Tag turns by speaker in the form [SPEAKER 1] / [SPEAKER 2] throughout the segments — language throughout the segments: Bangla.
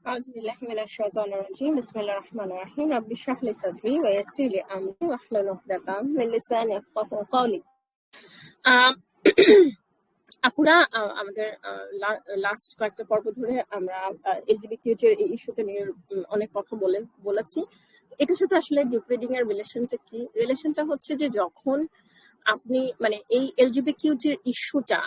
[SPEAKER 1] أعوذ بالله من الشيطان الرجيم بسم الله الرحمن الرحيم رب اشرح لي صدري ويسر لي أمري واحلل عقدة من لساني يفقهوا قولي আপুরা আমাদের লাস্ট কয়েকটা পর্ব ধরে আমরা এলজিবিটির এই ইস্যুটা নিয়ে অনেক কথা বলেছি। এটার সাথে আসলে ডিগ্রেডিং এর রিলেশনটা হচ্ছে যে যখন আপনি মানে এই এলজিবিটির ইস্যুটা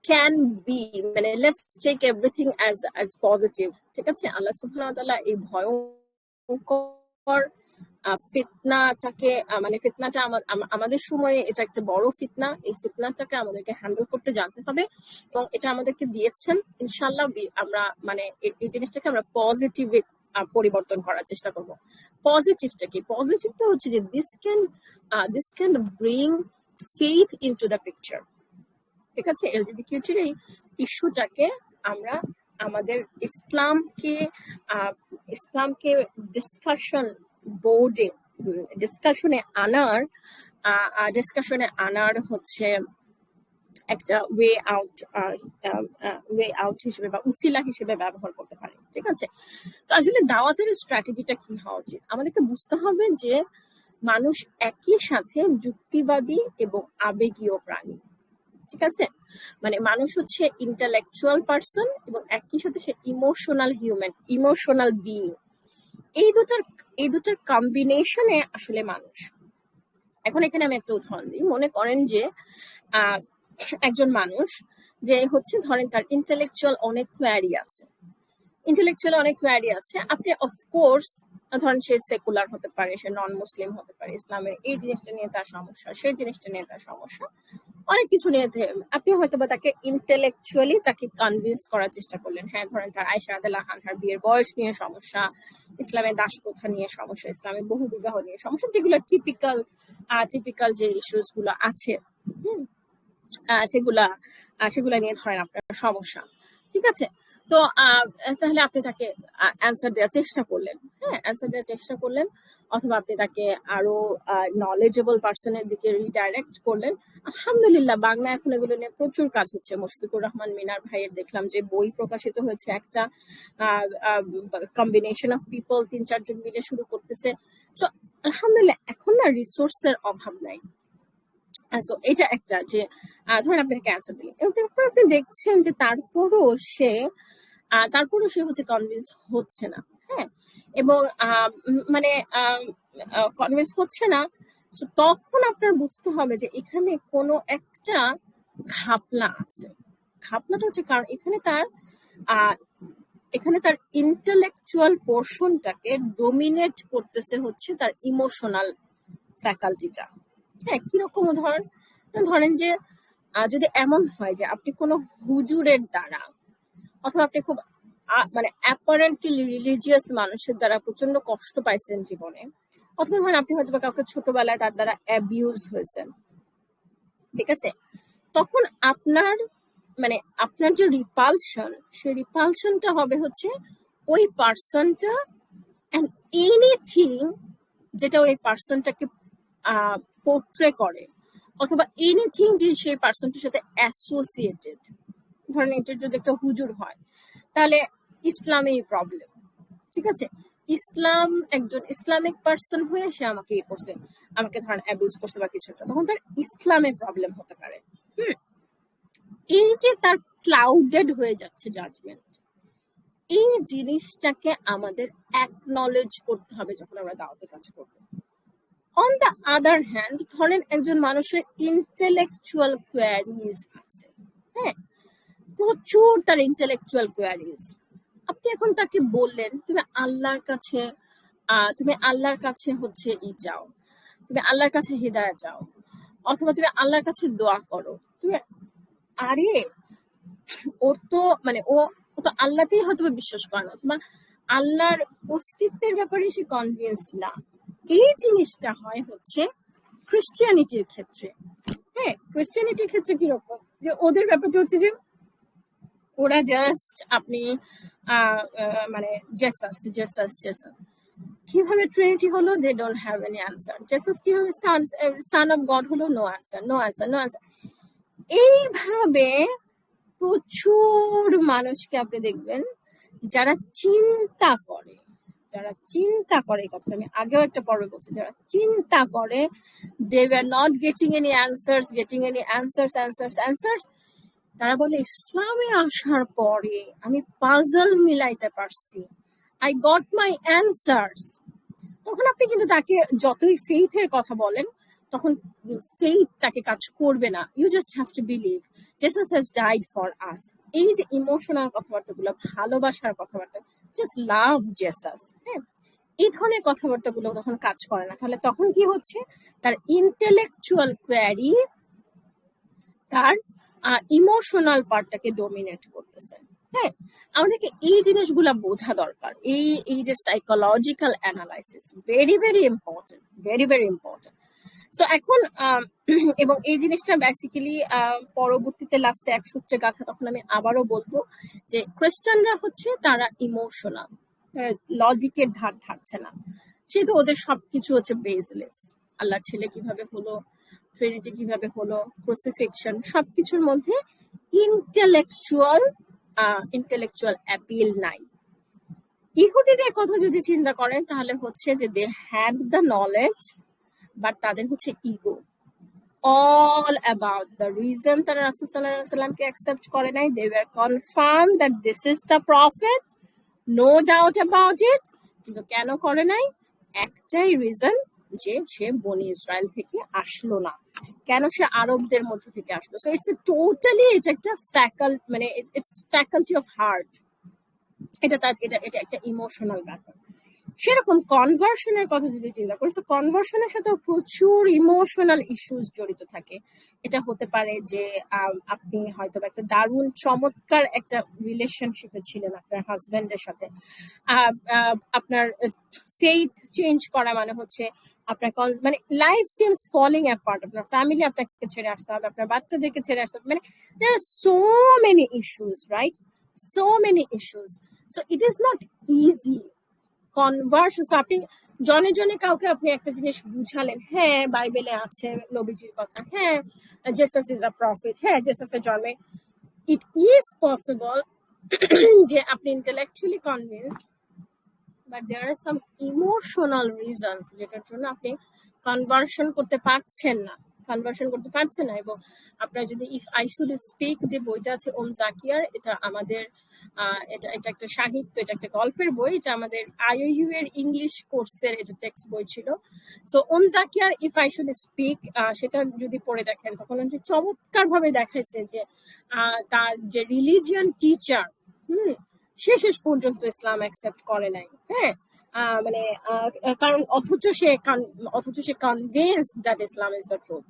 [SPEAKER 1] ক্যান বি মানে let's take everything as positive, ঠিক আছে? আল্লাহ সুবহানাহু ওয়া তাআলা এই ভয়ঙ্কর ফিতনাটাকে মানে ফিতনাটা আমাদের সময়ে এটা একটা বড় ফিতনা, এই ফিতনাটাকে আমাদেরকে হ্যান্ডেল করতে জানতে হবে এবং এটা আমাদেরকে দিয়েছেন ইনশাআল্লাহ। আমরা মানে এই জিনিসটাকে আমরা পজিটিভে পরিবর্তন করার চেষ্টা করব। পজিটিভটা কি? পজিটিভটা হচ্ছে যে this can bring faith into the picture, ঠিক আছে? এলজিবিটির এই ইস্যুটাকে আমরা আমাদের ইসলামকে ডিসকাশন বোর্ডে ডিসকাশনে আনার হচ্ছে একটা ওয়ে আউট হিসেবে বা উসিলা হিসেবে ব্যবহার করতে পারে, ঠিক আছে? তো আসলে দাওয়াতের স্ট্র্যাটেজিটা কি হওয়া উচিত? আমাদেরকে বুঝতে হবে যে মানুষ একই সাথে যুক্তিবাদী এবং আবেগীয় প্রাণী, ঠিক আছে? মানে মানুষ হচ্ছে ইন্টেলেকচুয়াল পার্সন এবং একই সাথে সে ইমোশনাল বিইং। এই দুটার কম্বিনেশনে আসলে মানুষ। এখন এখানে আমি একটা উদাহরণ দিই। মনে করেন যে একজন মানুষ যে হচ্ছে ধরেন তার ইন্টেলেকচুয়াল অনেক কোয়ারি আছে, আপনি অফকোর্স ধরেন সে সেকুলার হতে পারে, সে নন মুসলিম হতে পারে, ইসলামের এই জিনিসটা নিয়ে তার সমস্যা, সেই জিনিসটা নিয়ে তার সমস্যা, অনেক কিছু নিয়ে আপনি হয়তো বা তাকে ইন্টেলেকচুয়ালি তাকে কনভিন্স করার চেষ্টা করলেন। হ্যাঁ, ধরেন তার আয়েশা রাদিয়াল্লাহু আনহার বিয়ের বয়স নিয়ে সমস্যা, ইসলামের দাসপ্রথা নিয়ে সমস্যা, ইসলামের বহু বিবাহ নিয়ে সমস্যা, যেগুলো টিপিক্যাল যে ইস্যুস গুলো আছে সেগুলা নিয়ে ধরেন আপনার সমস্যা, ঠিক আছে? তো তাহলে আপনি তাকে অ্যান্সার দেওয়ার চেষ্টা করলেন, অথবা আপনি তাকে আরো নলেজেবল পার্সনের দিকে রিডাইরেক্ট করলেন। আলহামদুলিল্লাহ, বাংলা এখন এগুলো নিয়ে প্রচুর কাজ হচ্ছে। মুশফিকুর রহমান মিনার ভাইয়ের দেখলাম যে বই প্রকাশিত হয়েছে, একটা কম্বিনেশন অফ পিপল, 3-4 জন মিলে শুরু করতেছে। সো আলহামদুলিল্লাহ, এখন না রিসোর্সের অভাব নাই। এটা একটা যে ধরেন আপনি ক্যান্সার দিলেন এবং তারপর আপনি দেখছেন যে তারপরও সে হচ্ছে কনভিন্স হচ্ছে না, হ্যাঁ, এবং মানে কনভিন্স হচ্ছে না। তখন আপনার বুঝতে হবে যে এখানে কোনো একটা ঘাপলা আছে। ঘাপলাটা হচ্ছে কারণ এখানে তার ইন্টেলেকচুয়াল পোর্শনটাকে ডোমিনেট করতেছে হচ্ছে তার ইমোশনাল ফ্যাকাল্টিটা। হ্যাঁ, কিরকম ধরেন যে যদি এমন হয় যে আপনি কোনো হুজুরের দ্বারা অথবা আপনি খুব মানে অ্যাপারেন্টলি রিলিজিয়াস মানুষের দ্বারা প্রচন্ড কষ্ট পাইছেন জীবনে, অথবা ধরেন আপনি হয়তো কাউকে ছোটবেলায় তার দ্বারা অ্যাবিউজ হয়েছেন, ঠিক আছে? তখন আপনার যে রিপালশন, সেই রিপালশনটা হবে হচ্ছে ওই পার্সনটা অ্যান্ড এনিথিং যেটা ওই পার্সনটাকে পোর্ট্রে করে, অথবা এনিথিং যে সেই পার্সনটার সাথে অ্যাসোসিয়েটেড। ধরেন এটা যদি একটা হুজুর হয়, তাহলে ইসলামেই প্রবলেম, ঠিক আছে? একজন ইসলামিক পার্সন হয়ে সে আমাকে করছে, আমাকে ধরেন অ্যাবিউজ করছে বা কিছু একটা, তখন তার ইসলামে প্রবলেম হতে পারে। এই যে তার ক্লাউডেড হয়ে যাচ্ছে জাজমেন্ট, এই জিনিসটাকে আমাদের অ্যাকনলেজ করতে হবে যখন আমরা দাওয়াতে কাজ করবো। অন দ্য আদার হ্যান্ড, ধরেন একজন মানুষের ইন্টেলেকচুয়াল কোয়ারিজ আছে, হ্যাঁ, প্রচুর তার ইন্টেলেকচুয়াল কোয়ারিজ। আপনি এখন তাকে বললেন তুমি আল্লাহর কাছে হচ্ছে চাও, তুমি আল্লাহর কাছে হিদায়াত চাও, অথবা তুমি আল্লাহর কাছে দোয়া করো। আরে ওর তো মানে ও তো আল্লাহতেই হয়তো বিশ্বাস করে না, অথবা আল্লাহর অস্তিত্বের ব্যাপারে সে কনভিন্স না। এই জিনিসটা হয় হচ্ছে ক্রিশ্চিয়ানিটির ক্ষেত্রে। হ্যাঁ, ক্রিশ্চিয়ানিটির ক্ষেত্রে কিরকম যে ওদের ব্যাপারটা হচ্ছে যে ওরা জাস্ট আপনি মানে জেসাস কিভাবে ট্রিনিটি হলো, they don't have any answer. Jesus কিভাবে সান অফ গড হলো, নো আনসার। এইভাবে প্রচুর মানুষকে আপনি দেখবেন যারা চিন্তা করে, এই কথাটা আমি আগেও একটা পর্বে বলছি, যারা চিন্তা করে, they were not getting any answers, তারা বলে ইসলামে আসার পরে আমি পাজল মিলাইতে পারছি, I got my answers। তখন আপনি কিন্তু তাকে যতই ফেইথের কথা বলেন, তখন ফেইথ তাকে কাজ করবে না। You just have to believe Jesus has died for us. এই যে ইমোশনাল কথাবার্তাগুলো, ভালোবাসার কথাবার্তা, জাস্ট লাভ জেসাস, হ্যাঁ, এই ধরনের কথাবার্তাগুলো তখন কাজ করে না। তাহলে তখন কি হচ্ছে, তার ইন্টেলেকচুয়াল কোয়ারি তার ইমোশনাল পার্টটাকে ডোমিনেট করতেছে। হ্যাঁ, আমাদেরকে এই জিনিসগুলা বোঝা দরকার। এই যে psychological analysis very very important, very very important. So এখন এবং এই জিনিসটা বেসিক্যালি পরবর্তীতে লাস্টে এক সূত্রে গাথা, তখন আমি আবারও বলবো যে খ্রিস্টানরা হচ্ছে তারা ইমোশনাল, তারা লজিকের ধার ধারছে না, সেহেতু ওদের সবকিছু হচ্ছে বেসলেস। আল্লাহ ছেলে কিভাবে হলো, ট্রিনিটি কিভাবে হলো, ক্রুসিফিকশন, সবকিছুর মধ্যে ইন্টেলেকচুয়াল অ্যাপিল নাই। ইহুদিদের কথা যদি চিন্তা করেন তাহলে হচ্ছে যে they had the knowledge, but তাদের হচ্ছে ego, all about the reason তারা রাসূল সাল্লাল্লাহু আলাইহি ওয়াসাল্লামকে অ্যাকসেপ্ট করে নাই। They were confirmed that this is the prophet, no doubt about it, কিন্তু কেন করে নাই? একটাই রিজন, যে সে বনি ইসরায়েল থেকে আসলো না, কেন সে আরবদের মধ্য থেকে আসলো। সো ইটস টোটালি, এটা একটা মানে ইটস ফ্যাকাল্টি অফ হার্ট, এটা একটা ইমোশনাল ব্যাপার। সেরকম কনভার্সনের কথা যদি চিন্তা করি, কনভার্সনের সাথে প্রচুর ইমোশনাল ইস্যুস জড়িত থাকে। এটা হতে পারে যে আপনি হয়তো একটা দারুণ চমৎকার একটা রিলেশনশিপে ছিলেন আপনার হাজবেন্ডের সাথে, আপনার ফেইথ চেঞ্জ করা মানে হচ্ছে আপনার মানে লাইফ সিমস ফলিং অ্যাপার্ট, আপনার ফ্যামিলি আপনাকে ছেড়ে আসতে হবে, আপনার বাচ্চাদেরকে ছেড়ে আসতে হবে, মানে there are so many issues, right? So many issues. So it is not easy Converse. আপনি জনে জনে কাউকে আপনি একটা জিনিস বুঝালেন, হ্যাঁ বাইবেলে আছে নবীজির কথা, হ্যাঁ জেসাস ইজ আ প্রফেট, হ্যাঁ জেসাসের জন্মে, ইট ইজ পসিবল যে আপনি intellectually convinced, but there are some emotional reasons যেটার জন্য আপনি কনভার্সন করতে পারছেন না, এবং আপনার যদি ইফ আই শুড স্পিক যে বইটা আছে ওম জাকিয়ার, এটা আমাদের এটা একটা সাহিত্য, এটা একটা গল্পের বই, এটা আমাদের আইইউ এর ইংলিশ কোর্সের এটা টেক্সট বই ছিল। সো ওম জাকিয়ার ইফ আই শুড স্পিক, সেটা যদি পড়ে দেখেন তখন চমৎকার ভাবে দেখাইছে যে তার যে রিলিজিয়ান টিচার, শেষ পর্যন্ত ইসলাম অ্যাকসেপ্ট করে নাই। হ্যাঁ, মানে কারণ অথচ সে convinced that Islam is the truth.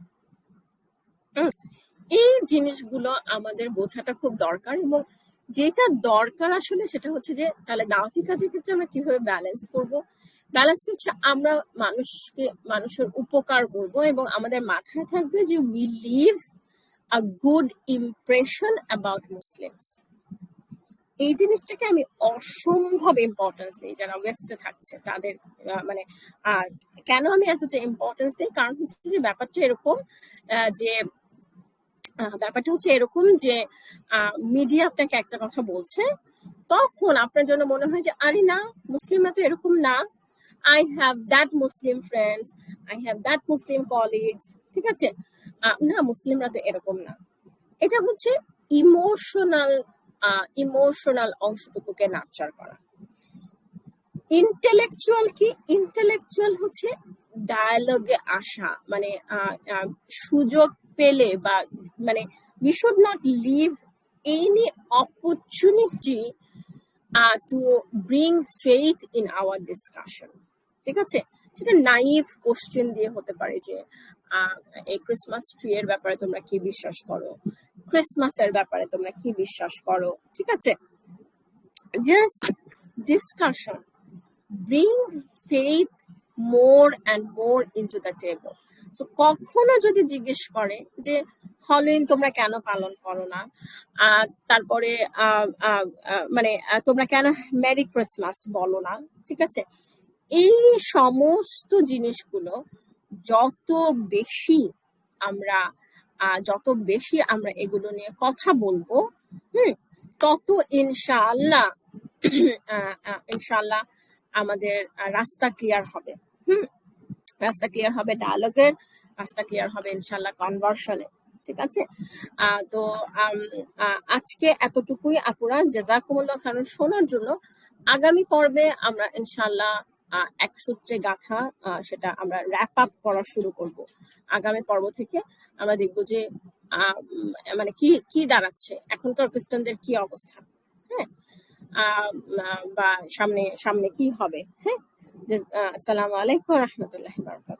[SPEAKER 1] এই জিনিসগুলো আমাদের বোঝাটা খুব দরকার, এবং যেটা দরকার আসলে সেটা হচ্ছে যে তাহলে দাওয়াতি কাজের ক্ষেত্রে আমরা কিভাবে ব্যালেন্স করব। ব্যালেন্সটা হচ্ছে আমরা মানুষের উপকার করব, এবং আমাদের মাথায় থাকবে যে we live a good impression about Muslims. এই জিনিসটাকে আমি অসম্ভব ইম্পর্টেন্স দিই যারা ওয়েস্টে থাকছে তাদের, মানে কেন আমি এতটা ইম্পর্টেন্স দিই, কারণ হচ্ছে যে ব্যাপারটা এরকম যে মিডিয়া আপনাকে একটা কথা বলছে, তখন আপনার জন্য মনে হয় যে আরে না, মুসলিমরা তো এরকম না, I have that Muslim friends, I have that Muslim colleagues, ঠিক আছে, না মুসলিমরা তো এরকম না। এটা হচ্ছে ইমোশনাল অংশটুকুকে নার্চার করা। ইন্টেলেকচুয়াল হচ্ছে ডায়ালগে আসা, মানে সুযোগ পেলে, বা মানে we should not leave any opportunity to bring faith in our discussion, ঠিক আছে। সেটা নাইভ কোশ্চেন দিয়ে হতে পারে যে এই ক্রিসমাস ট্রি এর ব্যাপারে তোমরা কি বিশ্বাস করো, ক্রিসমাসের ব্যাপারে তোমরা কি বিশ্বাস করো, ঠিক আছে, just discussion, bring faith more and more into the table. So কখনো যদি জিজ্ঞেস করে যে হ্যালোইন তোমরা কেন পালন করো না, তারপরে মানে তোমরা কেন মেরি ক্রিসমাস বলো না, ঠিক আছে, এই সমস্ত জিনিসগুলো যত বেশি আমরা এগুলো নিয়ে কথা বলবো, তত ইনশাআল্লাহ ইনশাআল্লাহ আমাদের রাস্তা ক্লিয়ার হবে। রাস্তা ক্লিয়ার হবে ডায়ালগের, রাস্তা ক্লিয়ার হবে ইনশাআল্লাহ কনভার্সনে। ঠিক আছে? তো আজকে এতটুকুই আপুরা, জাযাকুমুল্লাহ খাইরান শোনার জন্য। আগামী পর্বে আমরা ইনশাআল্লাহ এক সূত্রে গাথা সেটা আমরা র্যাপ আপ করা শুরু করব। আগামী পর্ব থেকে আমরা দেখব যে মানে কি কি দাঁড়াচ্ছে, এখনকার খ্রিস্টানদের কি অবস্থা, হ্যাঁ, বা সামনে সামনে কি হবে। হ্যাঁ, আসসালামু আলাইকুম ওয়া রাহমাতুল্লাহি ওয়া বারাকাতুহু।